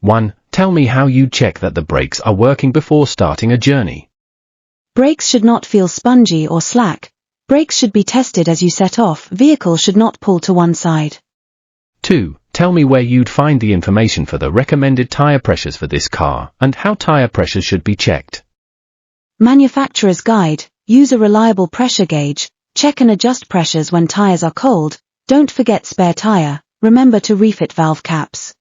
1. Tell me how you check that the brakes are working before starting a journey. Brakes should not feel spongy or slack. Brakes should be tested as you set off. Vehicle should not pull to one side. 2. Tell me where you'd find the information for the recommended tire pressures for this car, and how tire pressures should be checked. Manufacturer's guide. Use a reliable pressure gauge. Check and adjust pressures when tires are cold. Don't forget spare tire. Remember to refit valve caps.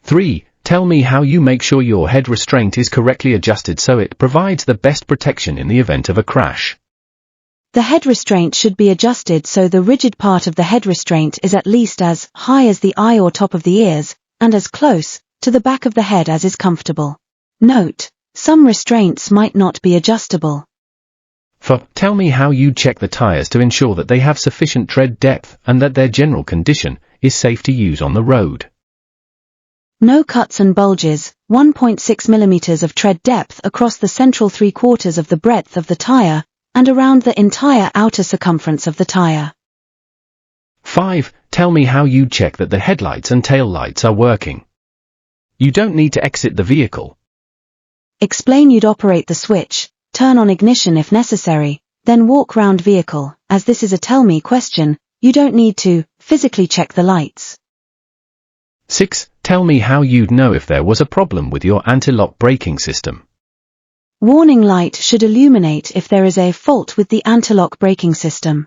3. Tell me how you make sure your head restraint is correctly adjusted so it provides the best protection in the event of a crash. The head restraint should be adjusted so the rigid part of the head restraint is at least as high as the eye or top of the ears, and as close to the back of the head as is comfortable. Note: some restraints might not be adjustable. 4. Tell me how you check the tires to ensure that they have sufficient tread depth and that their general condition is safe to use on the road. No cuts and bulges. 1.6 mm of tread depth across the central 3/4 of the breadth of the tire, and around the entire outer circumference of the tire. 5. Tell me how you check that the headlights and tail lights are working. You don't need to exit the vehicle. Explain you'd operate the switch, turn on ignition if necessary, then walk round vehicle. As this is a tell me question, you don't need to physically check the lights. 6. Tell me how you'd know if there was a problem with your anti-lock braking system. Warning light should illuminate if there is a fault with the anti-lock braking system.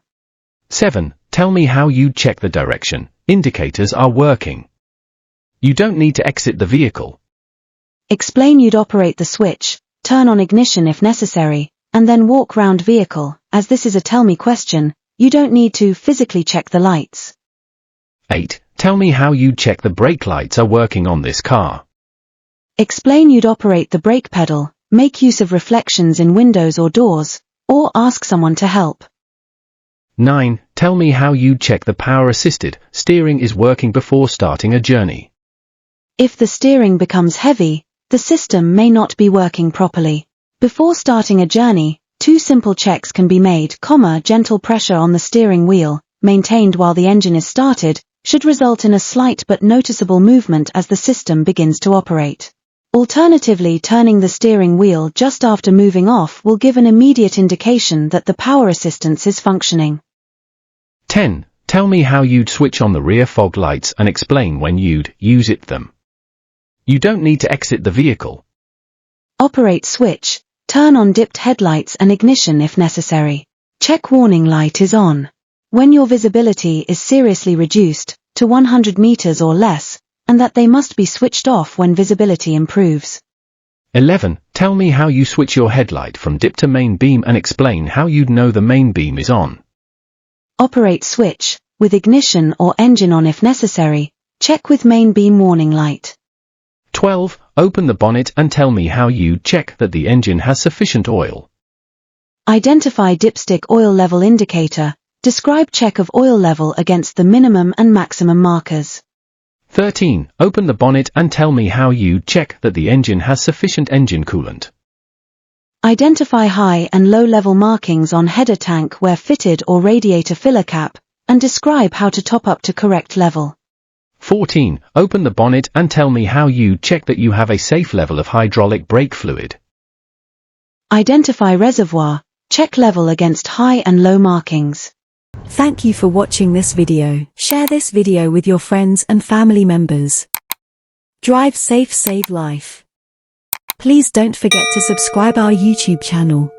7. Tell me how you'd check the direction indicators are working. You don't need to exit the vehicle. Explain you'd operate the switch, turn on ignition if necessary, and then walk round vehicle. As this is a tell me question, you don't need to physically check the lights. 8. Tell me how you'd check the brake lights are working on this car. Explain you'd operate the brake pedal, make use of reflections in windows or doors, or ask someone to help. 9. Tell me how you'd check the power-assisted steering is working before starting a journey. If the steering becomes heavy, the system may not be working properly. Before starting a journey, 2 simple checks can be made. Gentle pressure on the steering wheel, maintained while the engine is started, should result in a slight but noticeable movement as the system begins to operate. Alternatively, turning the steering wheel just after moving off will give an immediate indication that the power assistance is functioning. 10. Tell me how you'd switch on the rear fog lights and explain when you'd use them. You don't need to exit the vehicle. Operate switch, turn on dipped headlights and ignition if necessary. Check warning light is on. When your visibility is seriously reduced to 100 meters or less, and that they must be switched off when visibility improves. 11. Tell me how you switch your headlight from dip to main beam and explain how you'd know the main beam is on. Operate switch, with ignition or engine on if necessary. Check with main beam warning light. 12. Open the bonnet and tell me how you'd check that the engine has sufficient oil. Identify dipstick oil level indicator. Describe check of oil level against the minimum and maximum markers. 13. Open the bonnet and tell me how you'd check that the engine has sufficient engine coolant. Identify high and low level markings on header tank where fitted or radiator filler cap, and describe how to top up to correct level. 14. Open the bonnet and tell me how you'd check that you have a safe level of hydraulic brake fluid. Identify reservoir, check level against high and low markings. Thank you for watching this video. Share this video with your friends and family members. Drive safe, save life. Please don't forget to subscribe our YouTube channel.